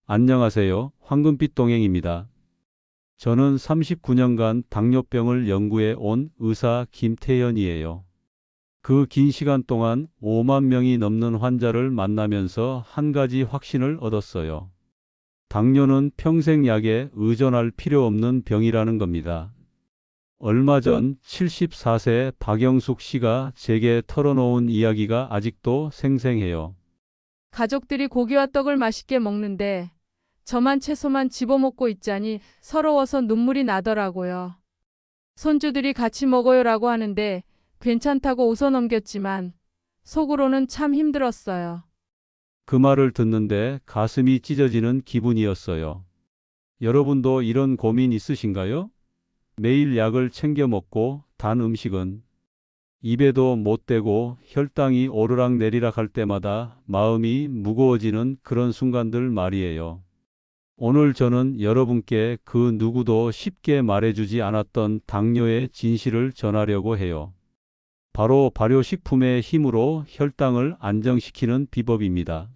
안녕하세요. 황금빛 동행입니다. 저는 39년간 당뇨병을 연구해 온 의사 김태현이에요. 그 긴 시간 동안 5만 명이 넘는 환자를 만나면서 한 가지 확신을 얻었어요. 당뇨는 평생 약에 의존할 필요 없는 병이라는 겁니다. 얼마 전 74세 박영숙 씨가 제게 털어놓은 이야기가 아직도 생생해요. 가족들이 고기와 떡을 맛있게 먹는데 저만 채소만 집어먹고 있자니 서러워서 눈물이 나더라고요. 손주들이 같이 먹어요라고 하는데 괜찮다고 웃어넘겼지만 속으로는 참 힘들었어요. 그 말을 듣는데 가슴이 찢어지는 기분이었어요. 여러분도 이런 고민 있으신가요? 매일 약을 챙겨 먹고 단 음식은 입에도 못 대고 혈당이 오르락 내리락 할 때마다 마음이 무거워지는 그런 순간들 말이에요. 오늘 저는 여러분께 그 누구도 쉽게 말해주지 않았던 당뇨의 진실을 전하려고 해요. 바로 발효식품의 힘으로 혈당을 안정시키는 비법입니다.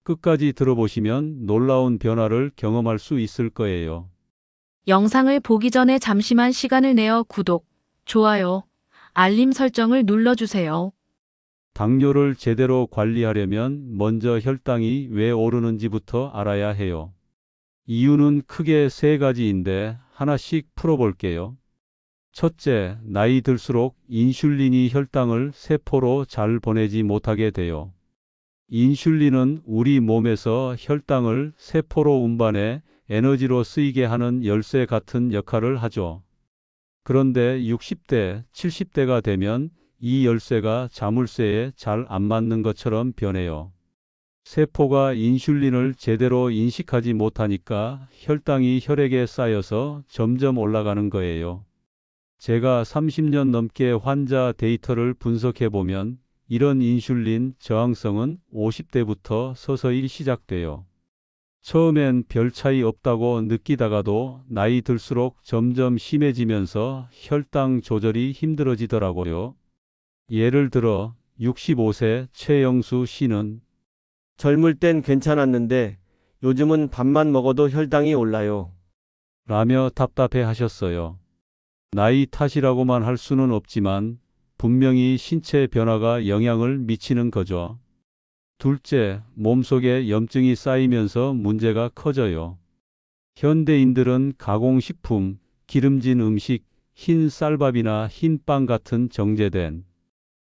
끝까지 들어보시면 놀라운 변화를 경험할 수 있을 거예요. 영상을 보기 전에 잠시만 시간을 내어 구독, 좋아요, 알림 설정을 눌러주세요. 당뇨를 제대로 관리하려면 먼저 혈당이 왜 오르는지부터 알아야 해요. 이유는 크게 세 가지인데 하나씩 풀어볼게요. 첫째, 나이 들수록 인슐린이 혈당을 세포로 잘 보내지 못하게 돼요. 인슐린은 우리 몸에서 혈당을 세포로 운반해 에너지로 쓰이게 하는 열쇠 같은 역할을 하죠. 그런데 60대, 70대가 되면 이 열쇠가 자물쇠에 잘 안 맞는 것처럼 변해요. 세포가 인슐린을 제대로 인식하지 못하니까 혈당이 혈액에 쌓여서 점점 올라가는 거예요. 제가 30년 넘게 환자 데이터를 분석해 보면 이런 인슐린 저항성은 50대부터 서서히 시작돼요. 처음엔 별 차이 없다고 느끼다가도 나이 들수록 점점 심해지면서 혈당 조절이 힘들어지더라고요. 예를 들어 65세 최영수 씨는 젊을 땐 괜찮았는데 요즘은 밥만 먹어도 혈당이 올라요. 라며 답답해 하셨어요. 나이 탓이라고만 할 수는 없지만 분명히 신체 변화가 영향을 미치는 거죠. 둘째, 몸속에 염증이 쌓이면서 문제가 커져요. 현대인들은 가공식품, 기름진 음식, 흰 쌀밥이나 흰 빵 같은 정제된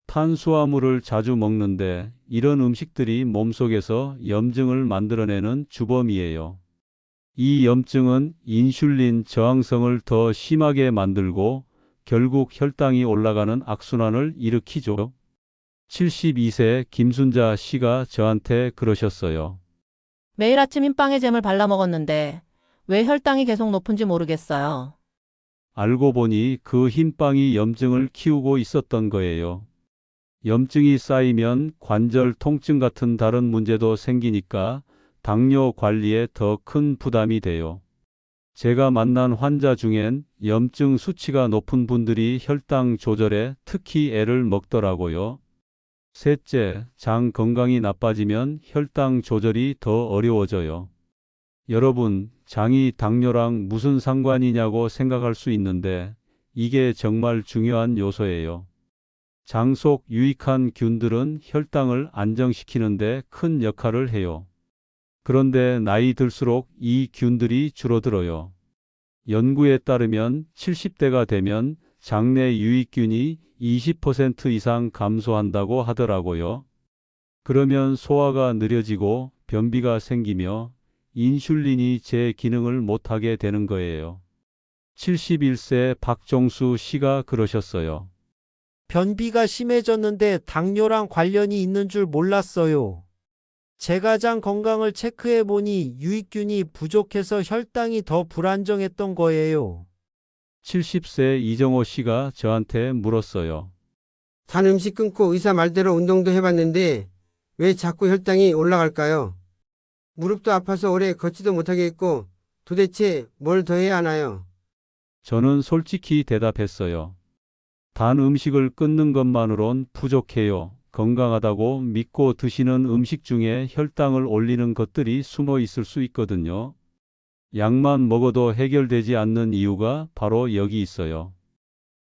탄수화물을 자주 먹는데 이런 음식들이 몸속에서 염증을 만들어내는 주범이에요. 이 염증은 인슐린 저항성을 더 심하게 만들고 결국 혈당이 올라가는 악순환을 일으키죠. 72세 김순자 씨가 저한테 그러셨어요. 매일 아침 흰빵에 잼을 발라 먹었는데 왜 혈당이 계속 높은지 모르겠어요. 알고 보니 그 흰빵이 염증을 키우고 있었던 거예요. 염증이 쌓이면 관절 통증 같은 다른 문제도 생기니까 당뇨 관리에 더 큰 부담이 돼요. 제가 만난 환자 중엔 염증 수치가 높은 분들이 혈당 조절에 특히 애를 먹더라고요. 셋째, 장 건강이 나빠지면 혈당 조절이 더 어려워져요. 여러분, 장이 당뇨랑 무슨 상관이냐고 생각할 수 있는데 이게 정말 중요한 요소예요. 장 속 유익한 균들은 혈당을 안정시키는데 큰 역할을 해요. 그런데 나이 들수록 이 균들이 줄어들어요. 연구에 따르면 70대가 되면 장내 유익균이 20% 이상 감소한다고 하더라고요. 그러면 소화가 느려지고 변비가 생기며 인슐린이 제 기능을 못하게 되는 거예요. 71세 박종수 씨가 그러셨어요. 변비가 심해졌는데 당뇨랑 관련이 있는 줄 몰랐어요. 제가 장 건강을 체크해 보니 유익균이 부족해서 혈당이 더 불안정했던 거예요. 70세 이정호 씨가 저한테 물었어요. 단 음식 끊고 의사 말대로 운동도 해봤는데 왜 자꾸 혈당이 올라갈까요? 무릎도 아파서 오래 걷지도 못하겠고 도대체 뭘 더 해야 하나요? 저는 솔직히 대답했어요. 단 음식을 끊는 것만으론 부족해요. 건강하다고 믿고 드시는 음식 중에 혈당을 올리는 것들이 숨어 있을 수 있거든요. 약만 먹어도 해결되지 않는 이유가 바로 여기 있어요.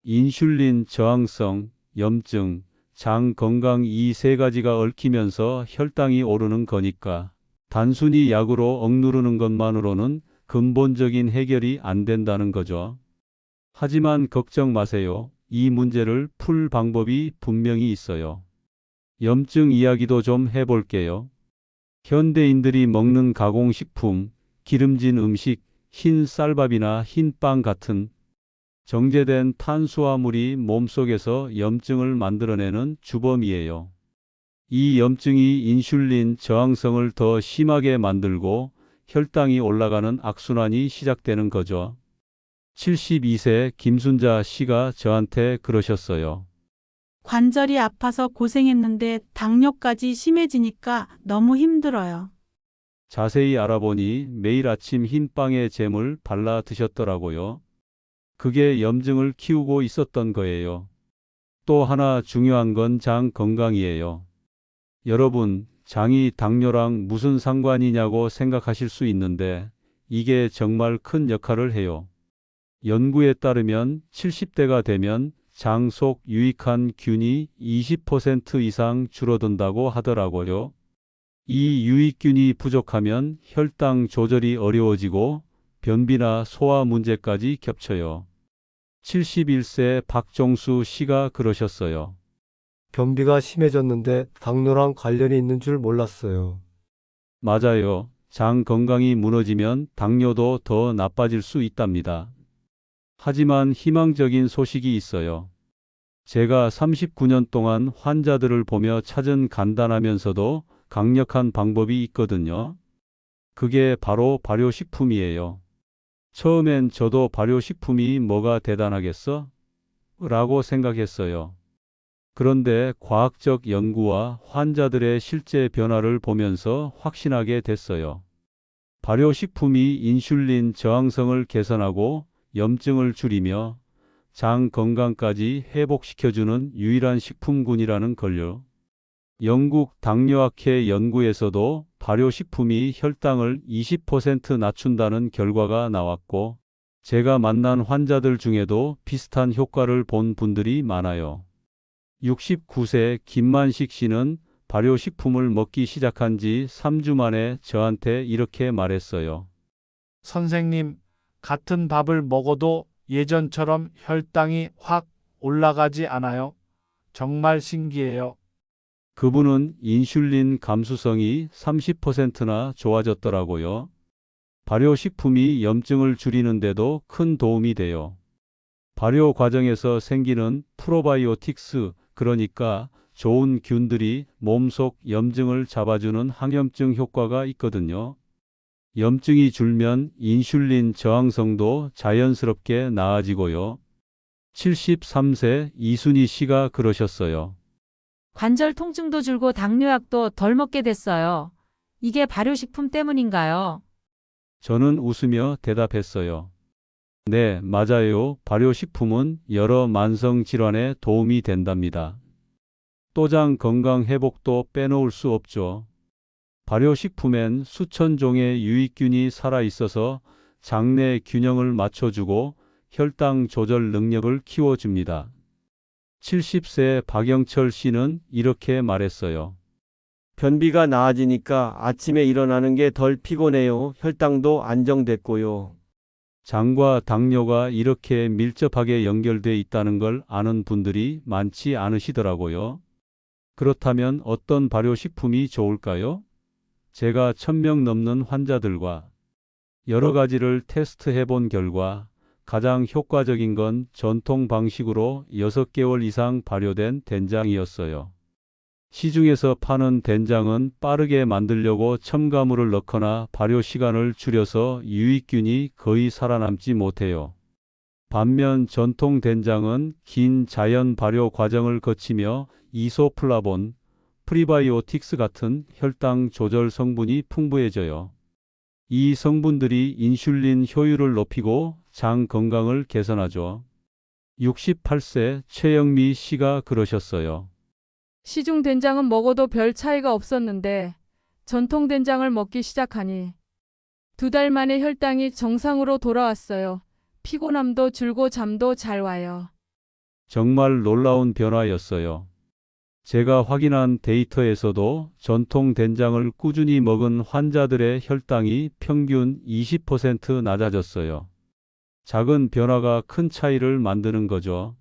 인슐린 저항성, 염증, 장 건강 이 세 가지가 얽히면서 혈당이 오르는 거니까 단순히 약으로 억누르는 것만으로는 근본적인 해결이 안 된다는 거죠. 하지만 걱정 마세요. 이 문제를 풀 방법이 분명히 있어요. 염증 이야기도 좀 해볼게요. 현대인들이 먹는 가공식품, 기름진 음식, 흰 쌀밥이나 흰빵 같은 정제된 탄수화물이 몸속에서 염증을 만들어내는 주범이에요. 이 염증이 인슐린 저항성을 더 심하게 만들고 혈당이 올라가는 악순환이 시작되는 거죠. 72세 김순자 씨가 저한테 그러셨어요. 관절이 아파서 고생했는데 당뇨까지 심해지니까 너무 힘들어요. 자세히 알아보니 매일 아침 흰빵에 잼을 발라 드셨더라고요. 그게 염증을 키우고 있었던 거예요. 또 하나 중요한 건 장 건강이에요. 여러분, 장이 당뇨랑 무슨 상관이냐고 생각하실 수 있는데 이게 정말 큰 역할을 해요. 연구에 따르면 70대가 되면 장 속 유익한 균이 20% 이상 줄어든다고 하더라고요. 이 유익균이 부족하면 혈당 조절이 어려워지고 변비나 소화 문제까지 겹쳐요. 71세 박종수 씨가 그러셨어요. 변비가 심해졌는데 당뇨랑 관련이 있는 줄 몰랐어요. 맞아요. 장 건강이 무너지면 당뇨도 더 나빠질 수 있답니다. 하지만 희망적인 소식이 있어요. 제가 39년 동안 환자들을 보며 찾은 간단하면서도 강력한 방법이 있거든요. 그게 바로 발효식품이에요. 처음엔 저도 발효식품이 뭐가 대단하겠어? 라고 생각했어요. 그런데 과학적 연구와 환자들의 실제 변화를 보면서 확신하게 됐어요. 발효식품이 인슐린 저항성을 개선하고 염증을 줄이며 장 건강까지 회복시켜주는 유일한 식품군이라는 걸요. 영국 당뇨학회 연구에서도 발효식품이 혈당을 20% 낮춘다는 결과가 나왔고, 제가 만난 환자들 중에도 비슷한 효과를 본 분들이 많아요. 69세 김만식 씨는 발효식품을 먹기 시작한 지 3주 만에 저한테 이렇게 말했어요. 선생님, 같은 밥을 먹어도 예전처럼 혈당이 확 올라가지 않아요. 정말 신기해요. 그분은 인슐린 감수성이 30%나 좋아졌더라고요. 발효식품이 염증을 줄이는데도 큰 도움이 돼요. 발효 과정에서 생기는 프로바이오틱스, 그러니까 좋은 균들이 몸속 염증을 잡아주는 항염증 효과가 있거든요. 염증이 줄면 인슐린 저항성도 자연스럽게 나아지고요. 73세 이순희 씨가 그러셨어요. 관절 통증도 줄고 당뇨약도 덜 먹게 됐어요. 이게 발효식품 때문인가요? 저는 웃으며 대답했어요. 네, 맞아요. 발효식품은 여러 만성 질환에 도움이 된답니다. 또장 건강 회복도 빼놓을 수 없죠. 발효식품엔 수천 종의 유익균이 살아있어서 장내 균형을 맞춰주고 혈당 조절 능력을 키워줍니다. 70세 박영철 씨는 이렇게 말했어요. 변비가 나아지니까 아침에 일어나는 게 덜 피곤해요. 혈당도 안정됐고요. 장과 당뇨가 이렇게 밀접하게 연결돼 있다는 걸 아는 분들이 많지 않으시더라고요. 그렇다면 어떤 발효식품이 좋을까요? 제가 1000명 넘는 환자들과 여러 가지를 테스트해 본 결과 가장 효과적인 건 전통 방식으로 6개월 이상 발효된 된장이었어요. 시중에서 파는 된장은 빠르게 만들려고 첨가물을 넣거나 발효 시간을 줄여서 유익균이 거의 살아남지 못해요. 반면 전통 된장은 긴 자연 발효 과정을 거치며 이소플라본, 프리바이오틱스 같은 혈당 조절 성분이 풍부해져요. 이 성분들이 인슐린 효율을 높이고 장 건강을 개선하죠. 68세 최영미 씨가 그러셨어요. 시중 된장은 먹어도 별 차이가 없었는데 전통 된장을 먹기 시작하니 2달 만에 혈당이 정상으로 돌아왔어요. 피곤함도 줄고 잠도 잘 와요. 정말 놀라운 변화였어요. 제가 확인한 데이터에서도 전통 된장을 꾸준히 먹은 환자들의 혈당이 평균 20% 낮아졌어요. 작은 변화가 큰 차이를 만드는 거죠.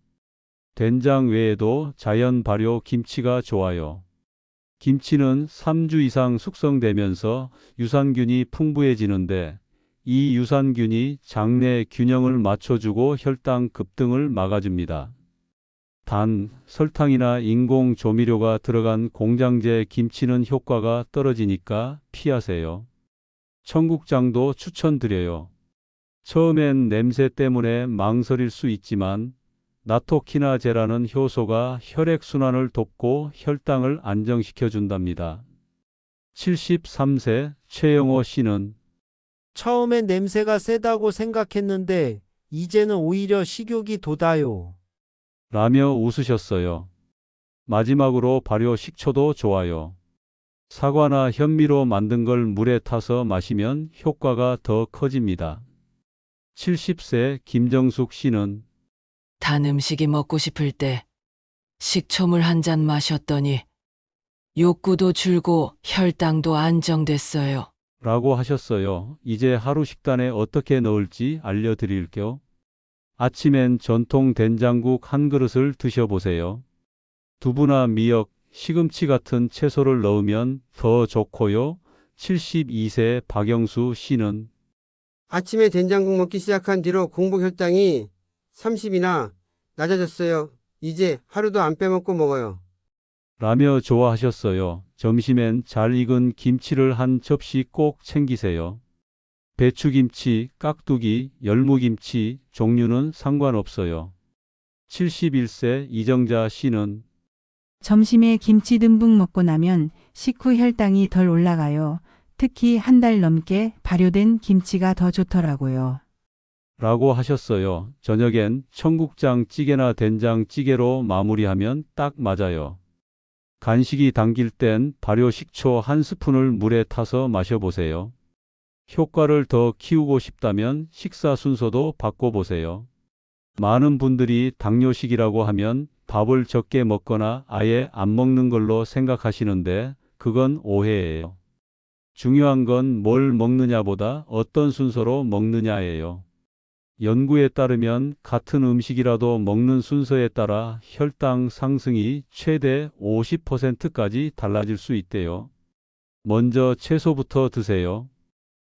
된장 외에도 자연 발효 김치가 좋아요. 김치는 3주 이상 숙성되면서 유산균이 풍부해지는데 이 유산균이 장내 균형을 맞춰주고 혈당 급등을 막아줍니다. 단, 설탕이나 인공 조미료가 들어간 공장제 김치는 효과가 떨어지니까 피하세요. 청국장도 추천드려요. 처음엔 냄새 때문에 망설일 수 있지만 나토키나제라는 효소가 혈액순환을 돕고 혈당을 안정시켜 준답니다. 73세 최영호 씨는 처음엔 냄새가 세다고 생각했는데 이제는 오히려 식욕이 돋아요. 라며 웃으셨어요. 마지막으로 발효 식초도 좋아요. 사과나 현미로 만든 걸 물에 타서 마시면 효과가 더 커집니다. 70세 김정숙 씨는 단 음식이 먹고 싶을 때 식초물 한 잔 마셨더니 욕구도 줄고 혈당도 안정됐어요. 라고 하셨어요. 이제 하루 식단에 어떻게 넣을지 알려드릴게요. 아침엔 전통 된장국 한 그릇을 드셔보세요. 두부나 미역, 시금치 같은 채소를 넣으면 더 좋고요. 72세 박영수 씨는 아침에 된장국 먹기 시작한 뒤로 공복 혈당이 30이나 낮아졌어요. 이제 하루도 안 빼먹고 먹어요. 라며 좋아하셨어요. 점심엔 잘 익은 김치를 한 접시 꼭 챙기세요. 배추김치, 깍두기, 열무김치 종류는 상관없어요. 71세 이정자 씨는 점심에 김치 듬뿍 먹고 나면 식후 혈당이 덜 올라가요. 특히 1달 넘게 발효된 김치가 더 좋더라고요. 라고 하셨어요. 저녁엔 청국장 찌개나 된장찌개로 마무리하면 딱 맞아요. 간식이 당길 땐 발효 식초 한 스푼을 물에 타서 마셔보세요. 효과를 더 키우고 싶다면 식사 순서도 바꿔보세요. 많은 분들이 당뇨식이라고 하면 밥을 적게 먹거나 아예 안 먹는 걸로 생각하시는데 그건 오해예요. 중요한 건 뭘 먹느냐보다 어떤 순서로 먹느냐예요. 연구에 따르면 같은 음식이라도 먹는 순서에 따라 혈당 상승이 최대 50%까지 달라질 수 있대요. 먼저 채소부터 드세요.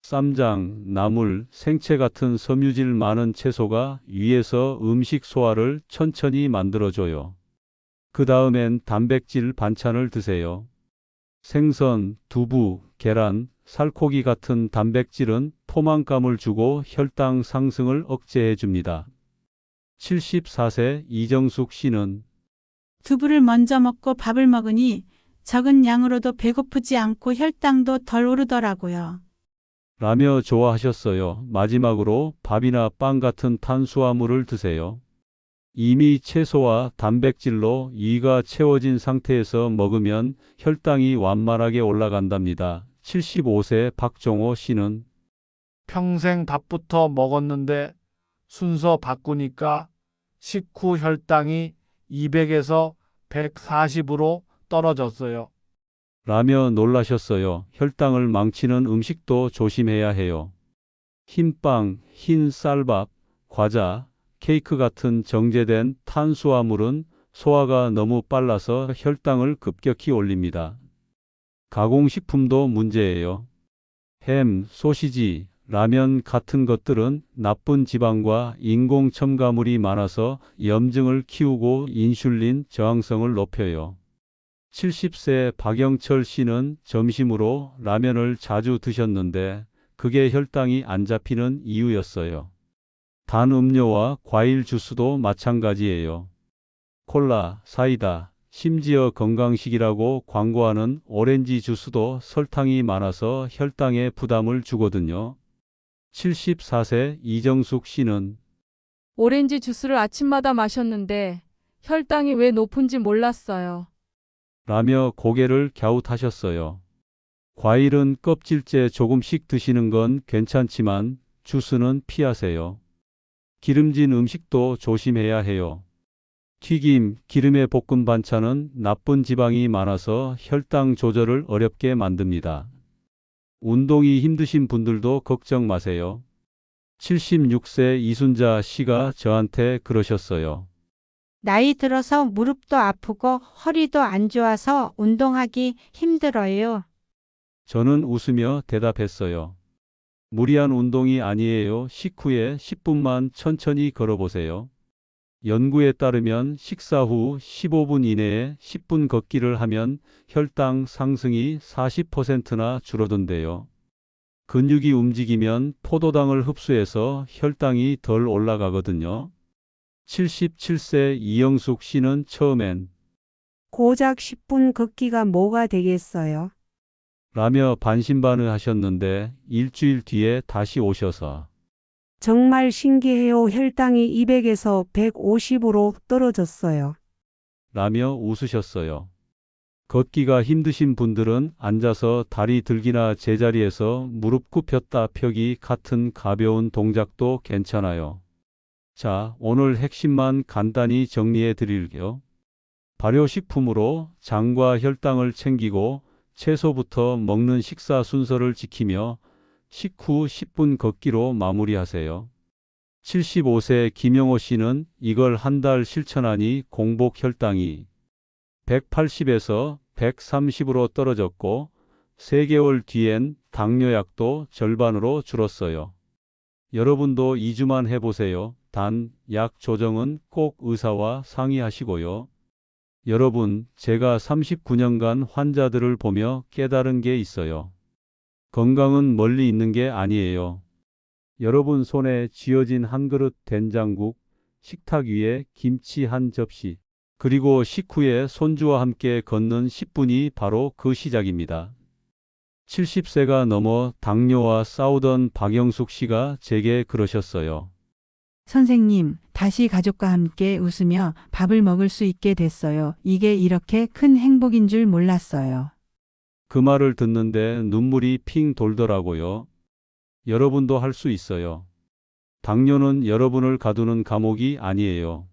쌈장, 나물, 생채 같은 섬유질 많은 채소가 위에서 음식 소화를 천천히 만들어줘요. 그 다음엔 단백질 반찬을 드세요. 생선, 두부, 계란, 살코기 같은 단백질은 포만감을 주고 혈당 상승을 억제해 줍니다. 74세 이정숙 씨는 두부를 먼저 먹고 밥을 먹으니 적은 양으로도 배고프지 않고 혈당도 덜 오르더라고요. 라며 좋아하셨어요. 마지막으로 밥이나 빵 같은 탄수화물을 드세요. 이미 채소와 단백질로 위가 채워진 상태에서 먹으면 혈당이 완만하게 올라간답니다. 75세 박종호 씨는 평생 밥부터 먹었는데 순서 바꾸니까 식후 혈당이 200에서 140으로 떨어졌어요. 라며 놀라셨어요. 혈당을 망치는 음식도 조심해야 해요. 흰빵, 흰 쌀밥, 과자, 케이크 같은 정제된 탄수화물은 소화가 너무 빨라서 혈당을 급격히 올립니다. 가공식품도 문제예요. 햄, 소시지, 라면 같은 것들은 나쁜 지방과 인공 첨가물이 많아서 염증을 키우고 인슐린 저항성을 높여요. 70세 박영철 씨는 점심으로 라면을 자주 드셨는데 그게 혈당이 안 잡히는 이유였어요. 단 음료와 과일 주스도 마찬가지예요. 콜라, 사이다, 심지어 건강식이라고 광고하는 오렌지 주스도 설탕이 많아서 혈당에 부담을 주거든요. 74세 이정숙 씨는 오렌지 주스를 아침마다 마셨는데 혈당이 왜 높은지 몰랐어요. 라며 고개를 갸웃하셨어요. 과일은 껍질째 조금씩 드시는 건 괜찮지만 주스는 피하세요. 기름진 음식도 조심해야 해요. 튀김, 기름에 볶은 반찬은 나쁜 지방이 많아서 혈당 조절을 어렵게 만듭니다. 운동이 힘드신 분들도 걱정 마세요. 76세 이순자 씨가 저한테 그러셨어요. 나이 들어서 무릎도 아프고 허리도 안 좋아서 운동하기 힘들어요. 저는 웃으며 대답했어요. 무리한 운동이 아니에요. 식후에 10분만 천천히 걸어보세요. 연구에 따르면 식사 후 15분 이내에 10분 걷기를 하면 혈당 상승이 40%나 줄어든대요. 근육이 움직이면 포도당을 흡수해서 혈당이 덜 올라가거든요. 77세 이영숙 씨는 처음엔 고작 10분 걷기가 뭐가 되겠어요? 라며 반신반의 하셨는데 일주일 뒤에 다시 오셔서 정말 신기해요. 혈당이 200에서 150으로 떨어졌어요. 라며 웃으셨어요. 걷기가 힘드신 분들은 앉아서 다리 들기나 제자리에서 무릎 굽혔다 펴기 같은 가벼운 동작도 괜찮아요. 자, 오늘 핵심만 간단히 정리해 드릴게요. 발효식품으로 장과 혈당을 챙기고 채소부터 먹는 식사 순서를 지키며 식후 10분 걷기로 마무리하세요. 75세 김영호 씨는 이걸 한 달 실천하니 공복 혈당이 180에서 130으로 떨어졌고 3개월 뒤엔 당뇨약도 절반으로 줄었어요. 여러분도 2주만 해보세요. 단, 약 조정은 꼭 의사와 상의하시고요. 여러분, 제가 39년간 환자들을 보며 깨달은 게 있어요. 건강은 멀리 있는 게 아니에요. 여러분 손에 쥐어진 한 그릇 된장국, 식탁 위에 김치 한 접시, 그리고 식후에 손주와 함께 걷는 10분이 바로 그 시작입니다. 70세가 넘어 당뇨와 싸우던 박영숙 씨가 제게 그러셨어요. 선생님, 다시 가족과 함께 웃으며 밥을 먹을 수 있게 됐어요. 이게 이렇게 큰 행복인 줄 몰랐어요. 그 말을 듣는데 눈물이 핑 돌더라고요. 여러분도 할 수 있어요. 당뇨는 여러분을 가두는 감옥이 아니에요.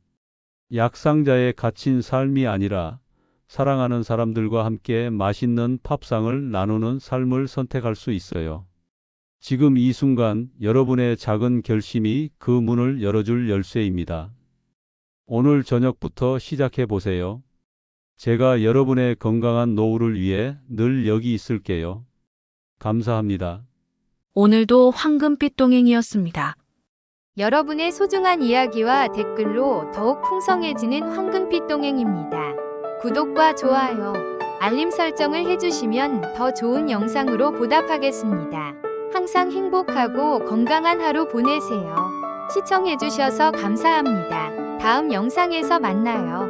약상자에 갇힌 삶이 아니라 사랑하는 사람들과 함께 맛있는 밥상을 나누는 삶을 선택할 수 있어요. 지금 이 순간 여러분의 작은 결심이 그 문을 열어줄 열쇠입니다. 오늘 저녁부터 시작해 보세요. 제가 여러분의 건강한 노후를 위해 늘 여기 있을게요. 감사합니다. 오늘도 황금빛 동행이었습니다. 여러분의 소중한 이야기와 댓글로 더욱 풍성해지는 황금빛 동행입니다. 구독과 좋아요, 알림 설정을 해주시면 더 좋은 영상으로 보답하겠습니다. 항상 행복하고 건강한 하루 보내세요. 시청해주셔서 감사합니다. 다음 영상에서 만나요.